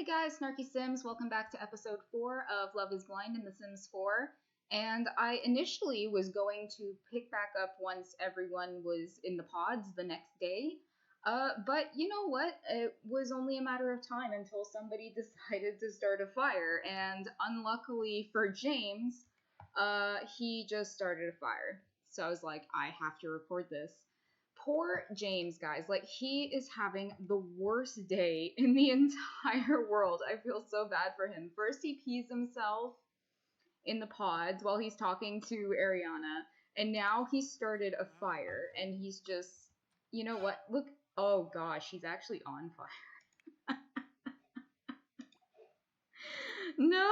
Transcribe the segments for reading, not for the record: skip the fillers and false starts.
guys, Snarky Sims, welcome back to episode 4 of Love is Blind in The Sims 4. And I initially was going to pick back up once everyone was in the pods the next day. But you know what? It was only a matter of time until somebody decided to start a fire. And unluckily for James, he just started a fire. So I was like, I have to record this. Poor James, guys. Like, he is having the worst day in the entire world. I feel so bad for him. First, he pees himself in the pods while he's talking to Arianna. And now he started a fire. And he's just, you know what? Look. Oh, gosh. He's actually on fire. No!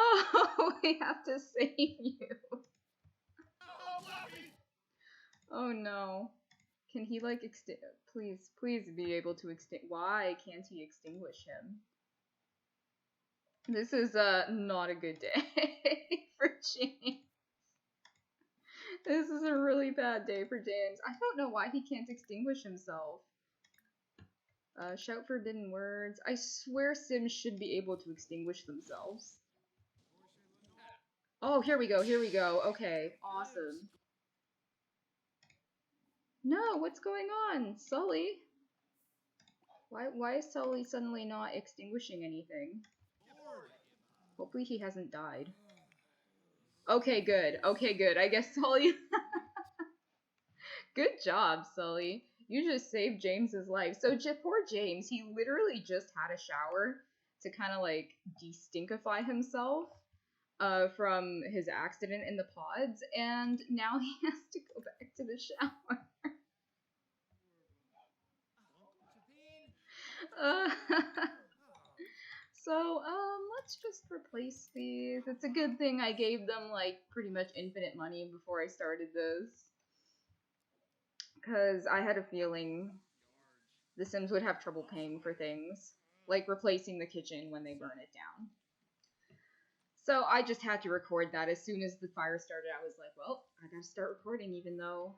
We have to save you. Oh, no. Can he, like, please be able to why can't he extinguish him? This is, not a good day for James. This is a really bad day for James. I don't know why he can't extinguish himself. Shout forbidden words. I swear Sims should be able to extinguish themselves. Oh, here we go, Okay, awesome. No, what's going on? Sully? Why is Sully suddenly not extinguishing anything? Hopefully he hasn't died. Okay, good. I guess Sully... Good job, Sully. You just saved James's life. So poor James, he literally just had a shower to kind of like de-stinkify himself from his accident in the pods, and now he has to go back to the shower. So, let's just replace these. It's a good thing I gave them, like, pretty much infinite money before I started this. Because I had a feeling the Sims would have trouble paying for things, like replacing the kitchen when they burn it down. So I just had to record that. As soon as the fire started, I was like, well, I gotta start recording even though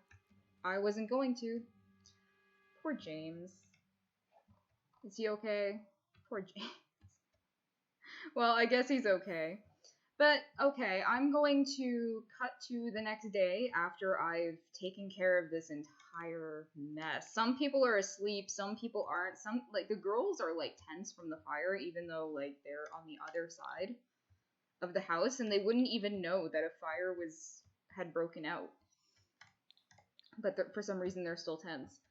I wasn't going to. Poor James. Is he okay? Poor James. Well, I guess he's okay. But, okay, I'm going to cut to the next day after I've taken care of this entire mess. Some people are asleep, some people aren't. Some, like, the girls are, like, tense from the fire, even though, like, they're on the other side of the house, and they wouldn't even know that a fire had broken out. But for some reason, they're still tense.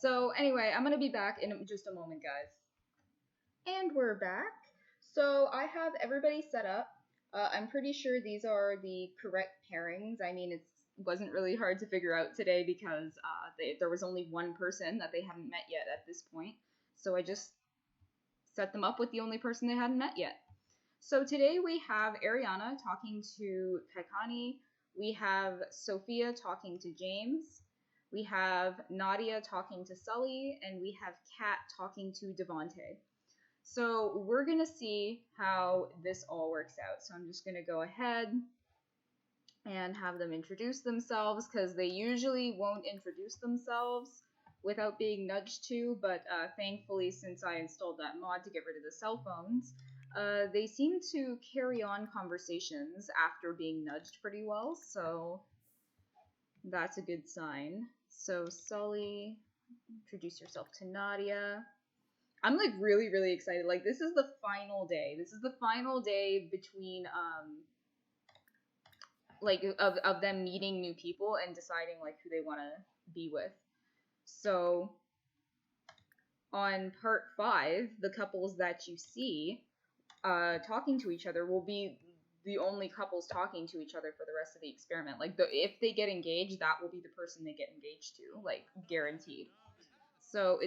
So, anyway, I'm gonna be back in just a moment, guys. And we're back. So, I have everybody set up. I'm pretty sure these are the correct pairings. I mean, it wasn't really hard to figure out today because there was only one person that they hadn't met yet at this point. So I just set them up with the only person they hadn't met yet. So today we have Arianna talking to Kaikane. We have Sophia talking to James. We have Nadia talking to Sully. And we have Kat talking to Devante. So we're going to see how this all works out. So I'm just going to go ahead and have them introduce themselves because they usually won't introduce themselves without being nudged to. But thankfully, since I installed that mod to get rid of the cell phones, they seem to carry on conversations after being nudged pretty well. So that's a good sign. So Sully, introduce yourself to Nadia. I'm, like, really, really excited. Like, this is the final day. This is the final day between, like, of them meeting new people and deciding, like, who they want to be with. So, on part 5, the couples that you see talking to each other will be the only couples talking to each other for the rest of the experiment. Like, if they get engaged, that will be the person they get engaged to. Like, guaranteed. So,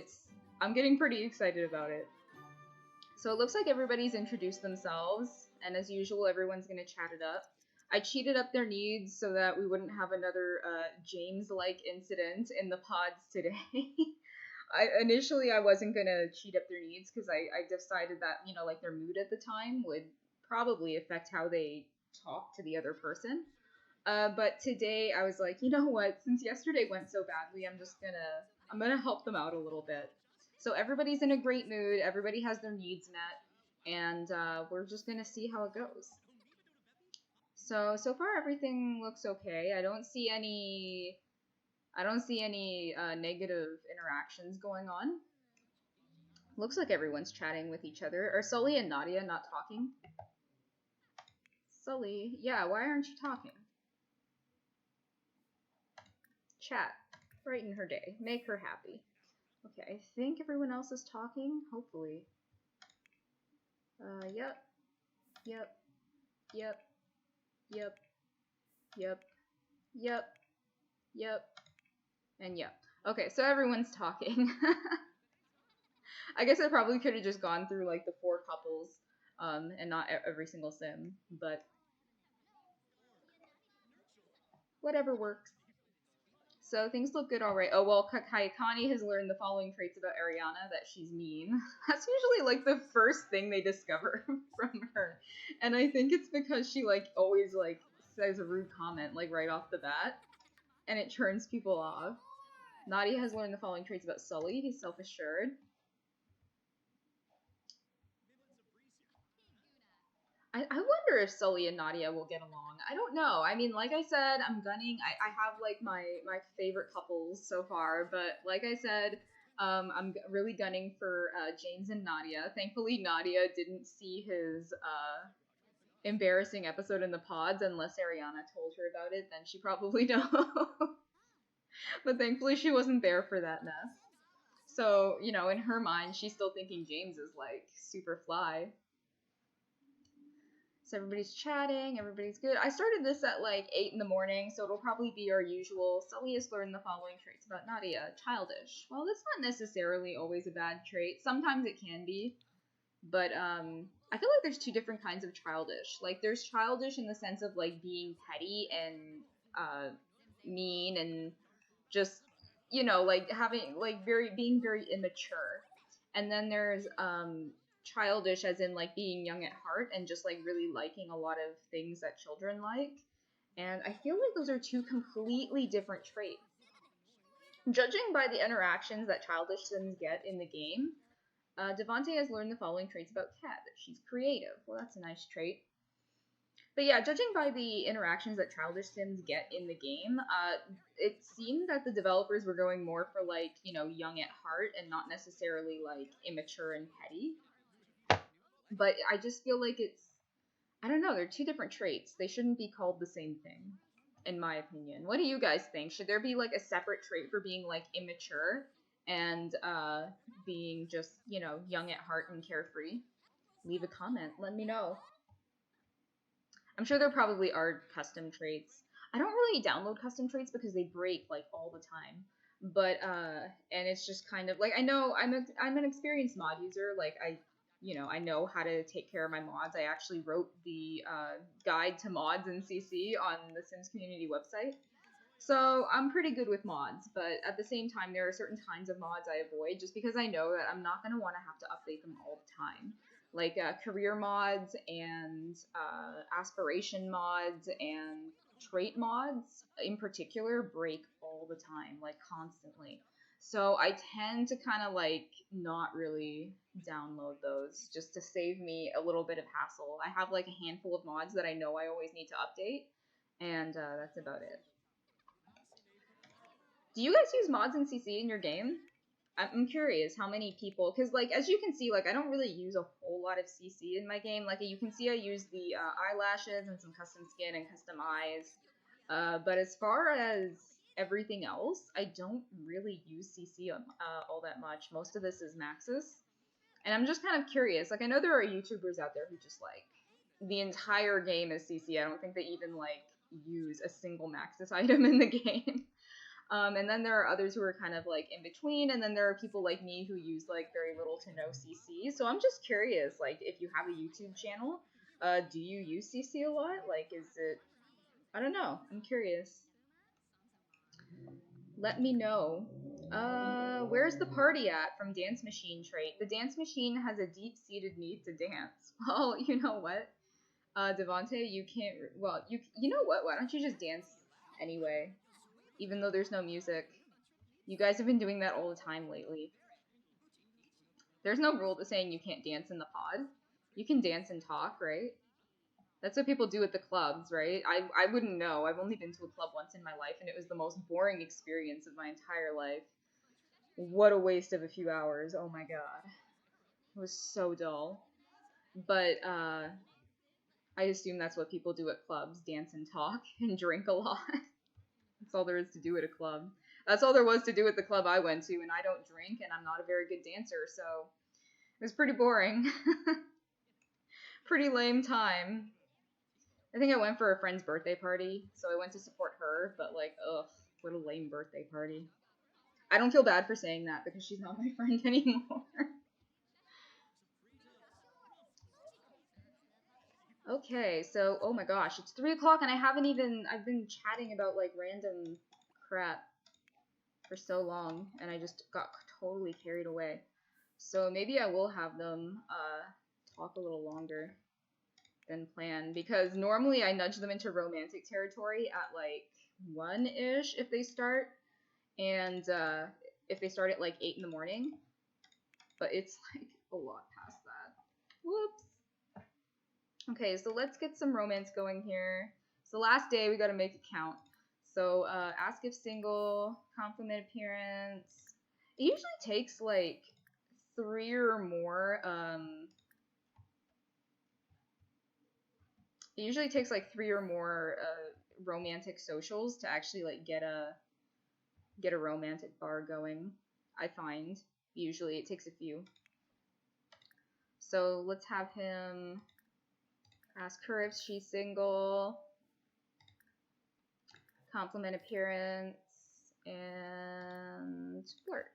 I'm getting pretty excited about it. So it looks like everybody's introduced themselves, and as usual, everyone's going to chat it up. I cheated up their needs so that we wouldn't have another James-like incident in the pods today. Initially, I wasn't going to cheat up their needs because I decided that, you know, like, their mood at the time would probably affect how they talk to the other person. But today, I was like, you know what, since yesterday went so badly, I'm gonna help them out a little bit. So everybody's in a great mood, everybody has their needs met, and we're just gonna see how it goes. So far everything looks okay. I don't see any negative interactions going on. Looks like everyone's chatting with each other. Are Sully and Nadia not talking? Sully, yeah, why aren't you talking? Chat. Brighten her day. Make her happy. Okay, I think everyone else is talking. Hopefully. Yep. Yep. Yep. Yep. Yep. Yep. Yep. And yep. Okay, so everyone's talking. I guess I probably could have just gone through like the 4 couples, and not every single sim, but whatever works. So things look good alright. Oh well, Kaikane has learned the following traits about Arianna, that she's mean. That's usually like the first thing they discover from her. And I think it's because she like always like says a rude comment like right off the bat, and it turns people off. Nadia has learned the following traits about Sully. He's self-assured. I wonder if Sully and Nadia will get along. I don't know. I mean, like I said, I'm gunning. I have like my favorite couples so far, but like I said, I'm really gunning for James and Nadia. Thankfully, Nadia didn't see his embarrassing episode in the pods unless Arianna told her about it. Then she probably knows. But thankfully, she wasn't there for that mess. So, you know, in her mind, she's still thinking James is like super fly. So everybody's chatting, everybody's good. I started this at like 8 in the morning, so it'll probably be our usual. Sully has learned the following traits about Nadia. Childish. Well, that's not necessarily always a bad trait. Sometimes it can be. But I feel like there's 2 different kinds of childish. Like there's childish in the sense of like being petty and mean and just, you know, like having like being very immature. And then there's childish as in like being young at heart and just like really liking a lot of things that children like. And I feel like those are 2 completely different traits. Judging by the interactions that childish sims get in the game, Devante has learned the following traits about Kat. She's creative. Well, that's a nice trait. But yeah, judging by the interactions that childish sims get in the game, it seemed that the developers were going more for like, you know, young at heart and not necessarily like immature and petty. But I just feel like I don't know, they're 2 different traits. They shouldn't be called the same thing, in my opinion. What do you guys think? Should there be like a separate trait for being like immature and being just, you know, young at heart and carefree? Leave a comment, let me know. I'm sure there probably are custom traits. I don't really download custom traits because they break like all the time. But and it's just kind of like, I know I'm an experienced mod user. Like I know how to take care of my mods. I actually wrote the guide to mods in CC on the Sims community website. So I'm pretty good with mods, but at the same time, there are certain kinds of mods I avoid just because I know that I'm not going to want to have to update them all the time. Like career mods and aspiration mods and trait mods in particular break all the time, like constantly. So I tend to kind of like not really download those just to save me a little bit of hassle. I have like a handful of mods that I know I always need to update, and that's about it. Do you guys use mods in CC in your game? I'm curious how many people, because like as you can see, like I don't really use a whole lot of CC in my game. Like you can see I use the eyelashes and some custom skin and custom eyes. But as far as everything else, I don't really use CC all that much. Most of this is Maxis. And I'm just kind of curious. Like I know there are YouTubers out there who just like the entire game is CC. I don't think they even like use a single Maxis item in the game. And then there are others who are kind of like in between, and then there are people like me who use like very little to no CC. So I'm just curious, like if you have a YouTube channel, do you use CC a lot? Like is it, I don't know, I'm curious. Let me know. Where's the party at from Dance Machine trait? The Dance Machine has a deep-seated need to dance. Well, you know what? Devante, you can't, well, you know what? Why don't you just dance anyway? Even though there's no music. You guys have been doing that all the time lately. There's no rule to saying you can't dance in the pod. You can dance and talk, right? That's what people do at the clubs, right? I wouldn't know. I've only been to a club once in my life, and it was the most boring experience of my entire life. What a waste of a few hours. Oh my god. It was so dull. But, I assume that's what people do at clubs, dance and talk and drink a lot. That's all there is to do at a club. That's all there was to do at the club I went to, and I don't drink, and I'm not a very good dancer, so it was pretty boring. Pretty lame time. I think I went for a friend's birthday party, so I went to support her, but like, ugh, what a lame birthday party. I don't feel bad for saying that because she's not my friend anymore. Okay, so, oh my gosh, it's 3 o'clock and I've been chatting about like random crap for so long, and I just got totally carried away. So maybe I will have them, talk a little longer than planned, because normally I nudge them into romantic territory at like 1-ish if they start, and if they start at like 8 in the morning, but it's like a lot past that. Whoops. Okay, so let's get some romance going here. It's the last day, we gotta make it count. So ask if single, compliment appearance. It usually takes like 3 or more, it usually takes like 3 or more romantic socials to actually like get a romantic bar going, I find. Usually it takes a few. So let's have him ask her if she's single, compliment appearance, and flirt.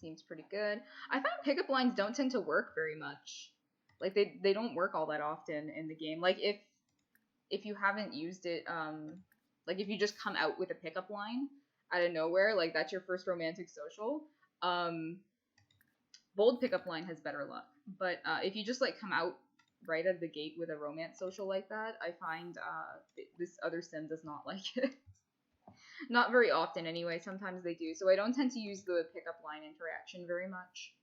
Seems pretty good. I find pickup lines don't tend to work very much. Like they don't work all that often in the game. Like if you haven't used it, like if you just come out with a pickup line out of nowhere, like that's your first romantic social, bold pickup line has better luck. But if you just like come out right out of the gate with a romance social like that, I find this other sim does not like it. Not very often anyway, sometimes they do. So I don't tend to use the pickup line interaction very much.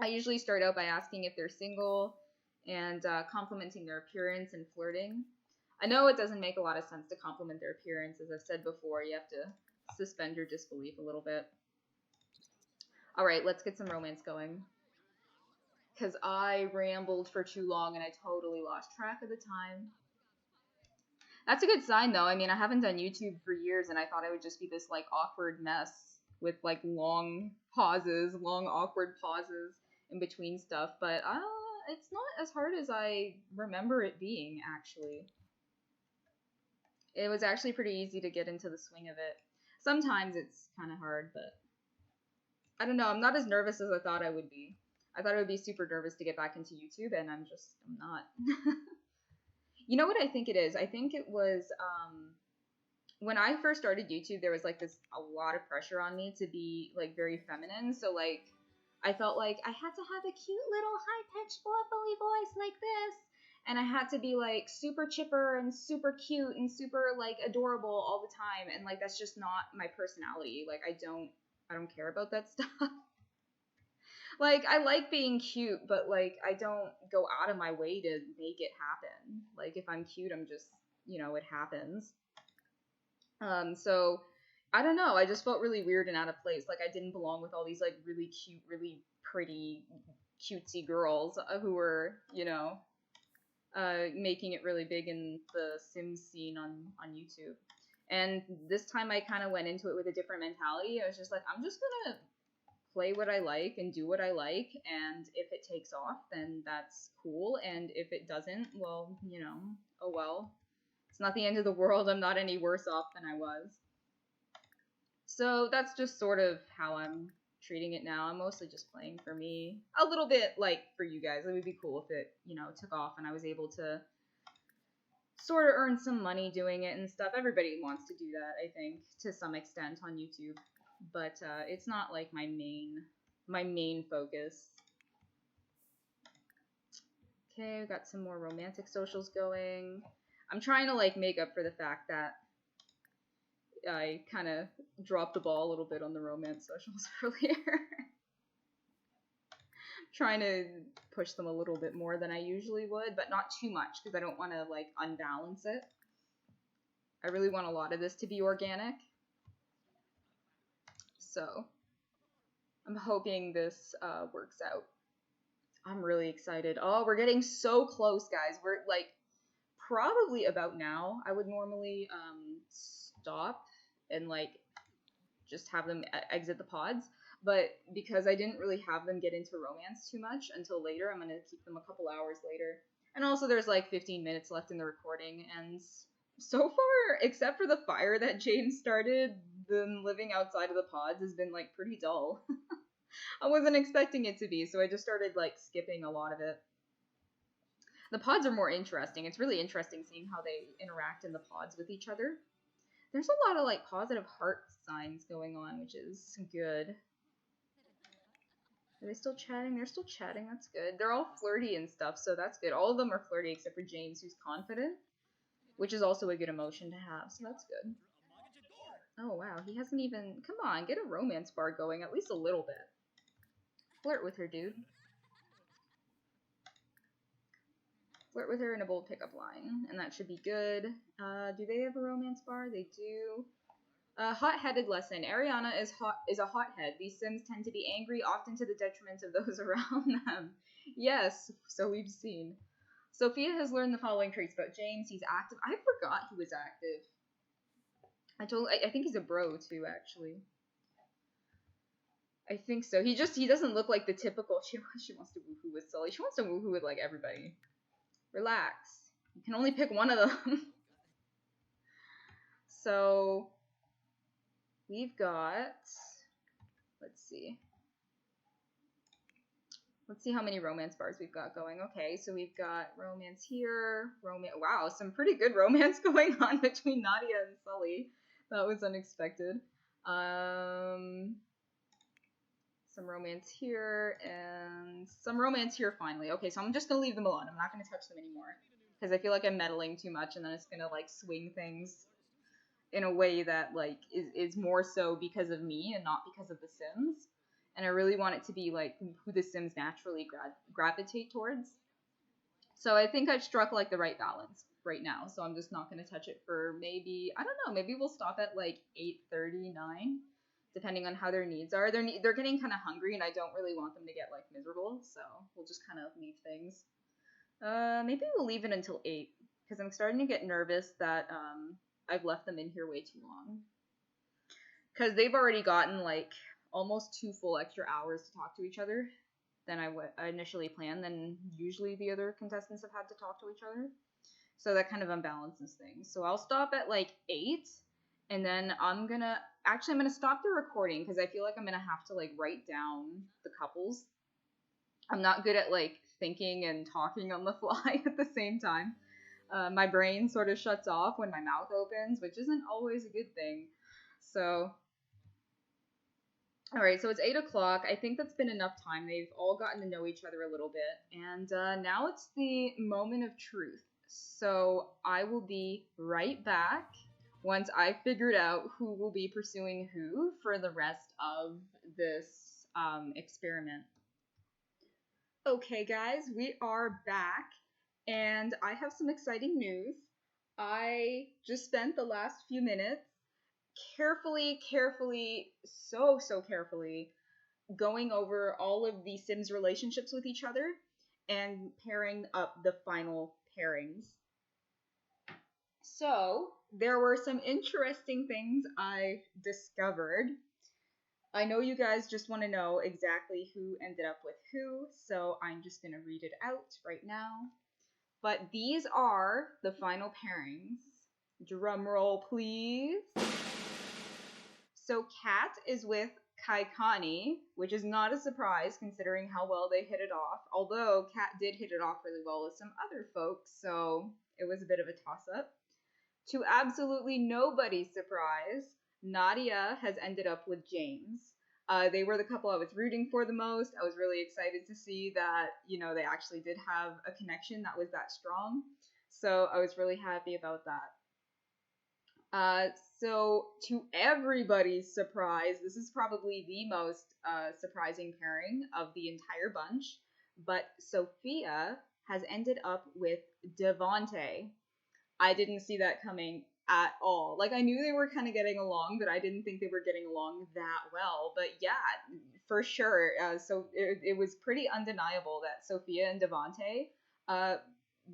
I usually start out by asking if they're single and complimenting their appearance and flirting. I know it doesn't make a lot of sense to compliment their appearance. As I've said before, you have to suspend your disbelief a little bit. Alright, let's get some romance going. Because I rambled for too long and I totally lost track of the time. That's a good sign, though. I mean, I haven't done YouTube for years, and I thought I would just be this, like, awkward mess with, like, long awkward pauses in between stuff. But it's not as hard as I remember it being, actually. It was actually pretty easy to get into the swing of it. Sometimes it's kind of hard, but I don't know. I'm not as nervous as I thought I would be. I thought I would be super nervous to get back into YouTube, and I'm not. You know what I think it is? I think it was, when I first started YouTube, there was, like, a lot of pressure on me to be, like, very feminine. So, like, I felt like I had to have a cute little high-pitched bubbly voice like this. And I had to be, like, super chipper and super cute and super, like, adorable all the time. And, like, that's just not my personality. Like, I don't care about that stuff. Like, I like being cute, but, like, I don't go out of my way to make it happen. Like, if I'm cute, I'm just, it happens. So, I don't know, I just felt really weird and out of place. Like, I didn't belong with all these, like, really cute, really pretty, cutesy girls who were, making it really big in the Sims scene on YouTube. And this time I kind of went into it with a different mentality. I was just like, I'm just gonna play what I like and do what I like, and if it takes off, then that's cool, and if it doesn't, well, oh well. It's not the end of the world. I'm not any worse off than I was. So that's just sort of how I'm treating it now. I'm mostly just playing for me. A little bit, like, for you guys. It would be cool if it, took off and I was able to sort of earn some money doing it and stuff. Everybody wants to do that, I think, to some extent on YouTube. But it's not like my main focus. Okay, we've got some more romantic socials going. I'm trying to like make up for the fact that I kind of dropped the ball a little bit on the romance socials earlier. trying to push them a little bit more than I usually would, but not too much because I don't want to like unbalance it. I really want a lot of this to be organic. So I'm hoping this works out. I'm really excited. Oh, we're getting so close, guys. We're like probably about now. I would normally stop and like just have them exit the pods, but because I didn't really have them get into romance too much until later, I'm going to keep them a couple hours later. And also there's like 15 minutes left in the recording, and so far, except for the fire that James started, them living outside of the pods has been like pretty dull. I wasn't expecting it to be, so I just started like skipping a lot of it. The pods are more interesting. It's really interesting seeing how they interact in the pods with each other. There's a lot of like positive heart signs going on, which is good. Are they still chatting? They're still chatting. That's good. They're all flirty and stuff, so that's good. All of them are flirty except for James, who's confident, which is also a good emotion to have, so that's good. Oh, wow. He hasn't even... Come on, get a romance bar going, at least a little bit. Flirt with her, dude. Flirt with her in a bold pickup line, and that should be good. Do they have a romance bar? They do. Hot-headed lesson. Arianna is a hothead. These Sims tend to be angry, often to the detriment of those around them. Yes, so we've seen. Sophia has learned the following traits about James. He's active. I forgot he was active. I think he's a bro too, actually. I think so. He doesn't look like the typical. She wants to woohoo with Sully. She wants to woohoo with like everybody. Relax. You can only pick one of them. So we've got. Let's see. Let's see how many romance bars we've got going. Okay, so we've got romance here. Wow, some pretty good romance going on between Nadia and Sully. That was unexpected. Some romance here, and some romance here finally. Okay, so I'm just gonna leave them alone. I'm not gonna touch them anymore, because I feel like I'm meddling too much, and then it's gonna, like, swing things in a way that, like, is more so because of me and not because of the Sims. And I really want it to be, like, who the Sims naturally gravitate towards. So I think I've struck, like, the right balance right now, so I'm just not gonna touch it for maybe, I don't know, maybe we'll stop at, like, 8:39. Depending on how their needs are. They're getting kind of hungry, and I don't really want them to get, like, miserable, so we'll just kind of leave things. Maybe we'll leave it until 8, because I'm starting to get nervous that I've left them in here way too long. Because they've already gotten, like, almost 2 full extra hours to talk to each other than I initially planned, than usually the other contestants have had to talk to each other. So that kind of unbalances things. So I'll stop at, like, 8, and then I'm gonna stop the recording because I feel like I'm gonna have to, like, write down the couples. I'm not good at, like, thinking and talking on the fly at the same time. My brain sort of shuts off when my mouth opens, which isn't always a good thing. So, alright, so it's 8 o'clock. I think that's been enough time. They've all gotten to know each other a little bit. And now it's the moment of truth. So I will be right back once I figured out who will be pursuing who for the rest of this experiment. Okay, guys, we are back, and I have some exciting news. I just spent the last few minutes carefully, so carefully, going over all of the Sims' relationships with each other and pairing up the final pairings. So, there were some interesting things I discovered. I know you guys just want to know exactly who ended up with who, so I'm just going to read it out right now. But these are the final pairings. Drum roll, please. So Kat is with Kaikane, which is not a surprise considering how well they hit it off, although Kat did hit it off really well with some other folks, so it was a bit of a toss-up. To absolutely nobody's surprise, Nadia has ended up with James. They were the couple I was rooting for the most. I was really excited to see that, you know, they actually did have a connection that was that strong. So I was really happy about that. So to everybody's surprise, this is probably the most surprising pairing of the entire bunch. but Sophia has ended up with Devante. I didn't see that coming at all. Like, I knew they were kind of getting along, but I didn't think they were getting along that well. But yeah, for sure. So it was pretty undeniable that Sophia and Devante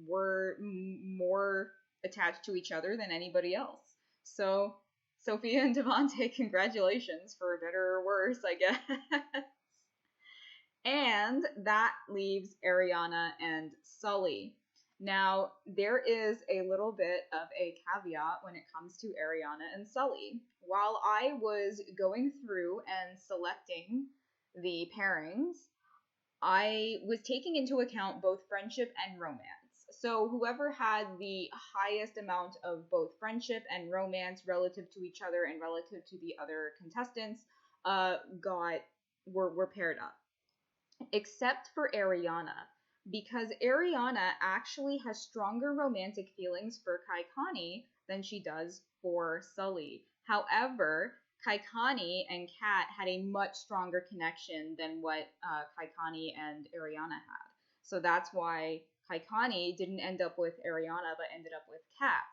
were more attached to each other than anybody else. So Sophia and Devante, congratulations, for better or worse, I guess. And that leaves Arianna and Sully. Now, there is a little bit of a caveat when it comes to Arianna and Sully. While I was going through and selecting the pairings, I was taking into account both friendship and romance. So whoever had the highest amount of both friendship and romance relative to each other and relative to the other contestants were paired up. Except for Arianna, because Arianna actually has stronger romantic feelings for Kaikane than she does for Sully. However, Kaikane and Kat had a much stronger connection than what Kaikane and Arianna had. So that's why Kaikane didn't end up with Arianna, but ended up with Kat.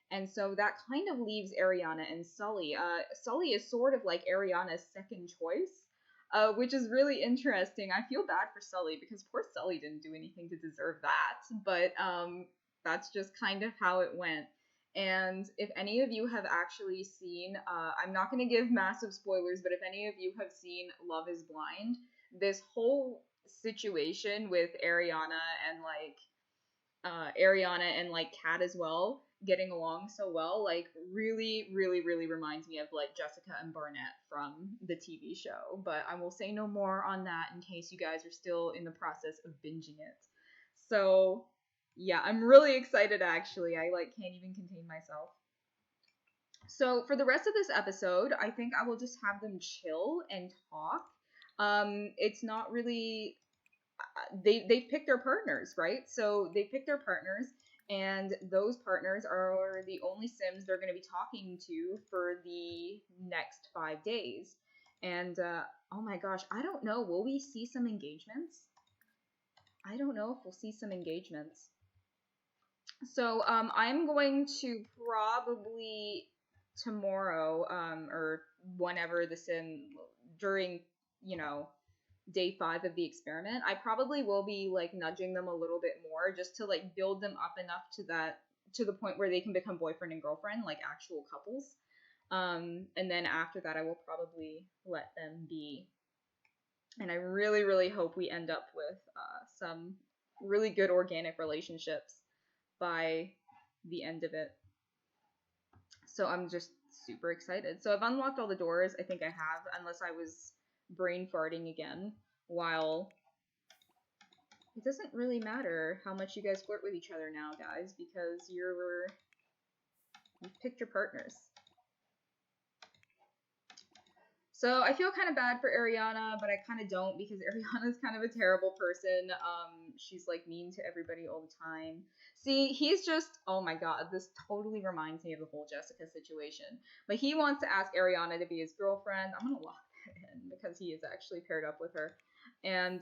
And so that kind of leaves Arianna and Sully. Sully is sort of like Arianna's second choice. Which is really interesting. I feel bad for Sully because poor Sully didn't do anything to deserve that, but that's just kind of how it went. And if any of you have actually seen, I'm not going to give massive spoilers, but if any of you have seen Love is Blind, this whole situation with Arianna and like Kat as well, getting along so well, like really, really, really reminds me of like Jessica and Barnett from the TV show. But I will say no more on that in case you guys are still in the process of binging it. So yeah, I'm really excited actually. I like can't even contain myself. So for the rest of this episode, I think I will just have them chill and talk. It's not really they've picked their partners, right? So they picked their partners, and those partners are the only Sims they're going to be talking to for the next 5 days. And oh my gosh, I don't know. Will we see some engagements? I don't know if we'll see some engagements. So I'm going to probably tomorrow or whenever the Sim during day 5 of the experiment, I probably will be like nudging them a little bit more just to like build them up enough to the point where they can become boyfriend and girlfriend, like actual couples. And then after that, I will probably let them be. And I really, really hope we end up with some really good organic relationships by the end of it. So I'm just super excited. So I've unlocked all the doors. I think I have, unless I was brain farting again, while it doesn't really matter how much you guys flirt with each other now, guys, because you've picked your partners. So I feel kind of bad for Arianna, but I kind of don't, because Arianna's kind of a terrible person. She's like mean to everybody all the time. See, he's just, oh my god, this totally reminds me of the whole Jessica situation. But he wants to ask Arianna to be his girlfriend. I'm gonna lock in because he is actually paired up with her. And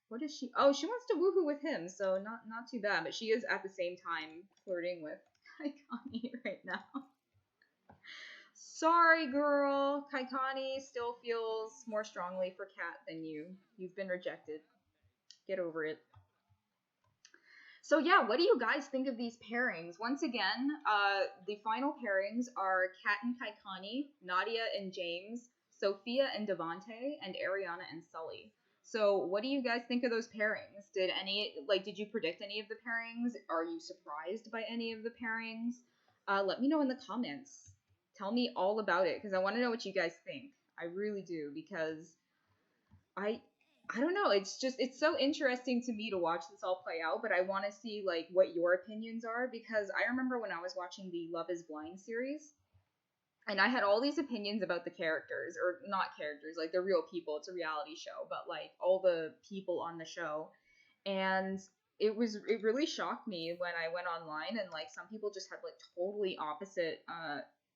what is she? Oh, she wants to woohoo with him, so not too bad. But she is at the same time flirting with Kaikane right now. Sorry, girl. Kaikane still feels more strongly for Kat than you. You've been rejected. Get over it. So yeah, what do you guys think of these pairings? Once again, the final pairings are Kat and Kaikane, Nadia and James, Sophia and Devante, and Arianna and Sully. So what do you guys think of those pairings? Did you predict any of the pairings? Are you surprised by any of the pairings? Let me know in the comments. Tell me all about it, because I want to know what you guys think. I really do, because I don't know, it's so interesting to me to watch this all play out, but I want to see like what your opinions are, because I remember when I was watching the Love is Blind series, and I had all these opinions about the characters, or not characters, like they're real people, it's a reality show, but like all the people on the show, and it really shocked me when I went online, and like some people just had like totally opposite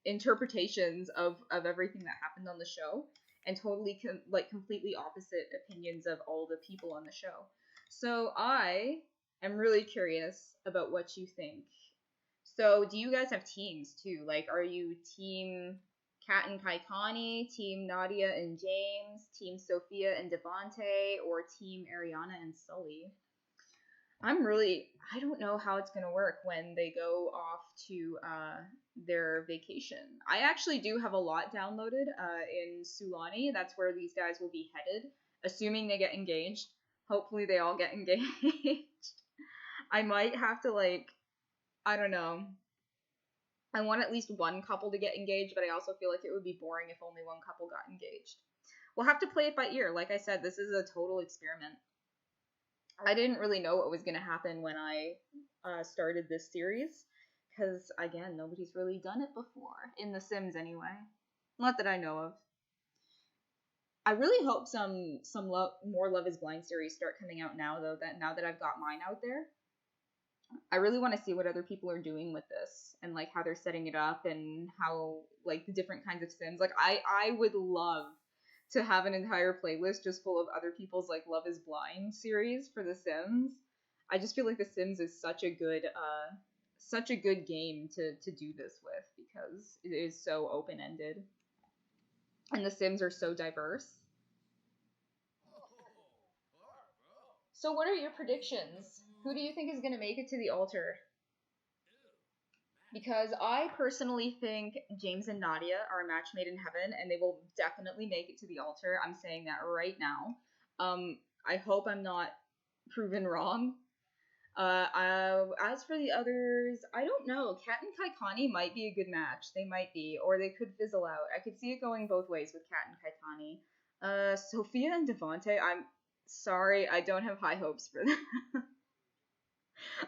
interpretations of everything that happened on the show, and totally completely opposite opinions of all the people on the show. So I am really curious about what you think. So do you guys have teams too? Like, are you team Kat and Kaikane, team Nadia and James, team Sophia and Devante, or team Arianna and Sully? I don't know how it's going to work when they go off to their vacation. I actually do have a lot downloaded in Sulani. That's where these guys will be headed, assuming they get engaged. Hopefully they all get engaged. I might have to, like, I don't know. I want at least one couple to get engaged, but I also feel like it would be boring if only one couple got engaged. We'll have to play it by ear. Like I said, this is a total experiment. I didn't really know what was going to happen when I started this series, because, again, nobody's really done it before, in The Sims anyway. Not that I know of. I really hope some more Love is Blind series start coming out now, though, now that I've got mine out there. I really want to see what other people are doing with this, and, like, how they're setting it up, and how, like, the different kinds of Sims. Like, I would love to have an entire playlist just full of other people's, like, Love is Blind series for The Sims. I just feel like The Sims is such a good game to do this with, because it is so open-ended. And The Sims are so diverse. So what are your predictions? Who do you think is going to make it to the altar? Because I personally think James and Nadia are a match made in heaven, and they will definitely make it to the altar. I'm saying that right now. I hope I'm not proven wrong. As for the others, I don't know. Kat and Kaikane might be a good match. They might be, or they could fizzle out. I could see it going both ways with Kat and Kaikane. Sophia and Devante, I'm sorry, I don't have high hopes for them.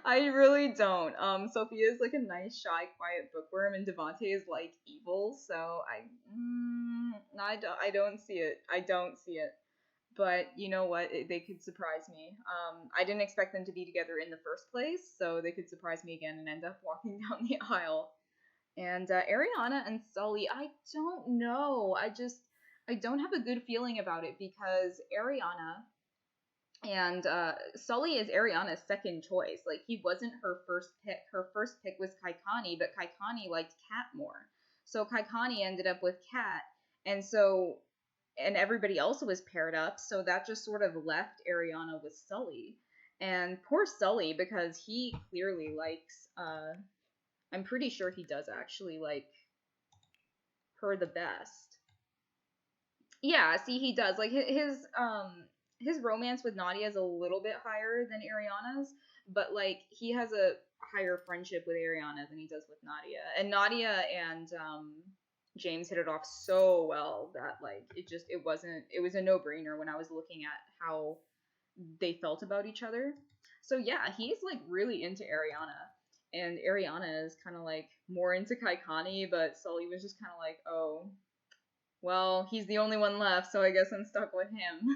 I really don't. Sophia is like a nice, shy, quiet bookworm, and Devante is like evil. So I don't see it. I don't see it. But you know what? They could surprise me. I didn't expect them to be together in the first place, so they could surprise me again and end up walking down the aisle. And Arianna and Sully, I don't know. I don't have a good feeling about it, because Arianna and Sully is Ariana's second choice. Like, he wasn't her first pick. Her first pick was Kaikane, but Kaikane liked Kat more. So Kaikane ended up with Kat, and everybody else was paired up, so that just sort of left Arianna with Sully. And poor Sully, because he clearly likes, I'm pretty sure he does actually like her the best. Yeah, see, he does. Like, his romance with Nadia is a little bit higher than Ariana's, but, like, he has a higher friendship with Arianna than he does with Nadia. And Nadia and James hit it off so well that, like, it was a no-brainer when I was looking at how they felt about each other. So yeah, he's, like, really into Arianna, and Arianna is kind of, like, more into Kaikane, but Sully was just kind of like, oh, well, he's the only one left, so I guess I'm stuck with him.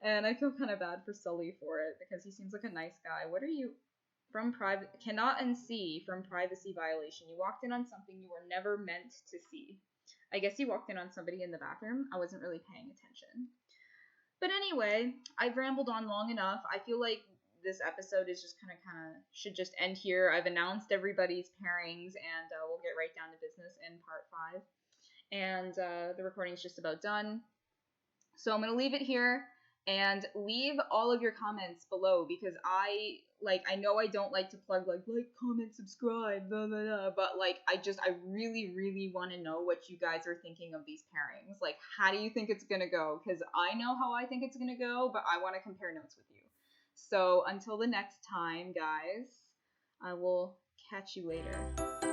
And I feel kind of bad for Sully for it, because he seems like a nice guy. What are you... Cannot unsee from privacy violation. You walked in on something you were never meant to see. I guess you walked in on somebody in the bathroom. I wasn't really paying attention. But anyway, I've rambled on long enough. I feel like this episode is just kind of should just end here. I've announced everybody's pairings, and we'll get right down to business in part 5. And the recording's just about done. So I'm going to leave it here. And leave all of your comments below, because I know I don't like to plug like, comment, subscribe, blah, blah, blah, but, like, I really, really want to know what you guys are thinking of these pairings. Like, how do you think it's going to go? Because I know how I think it's going to go, but I want to compare notes with you. So until the next time, guys, I will catch you later.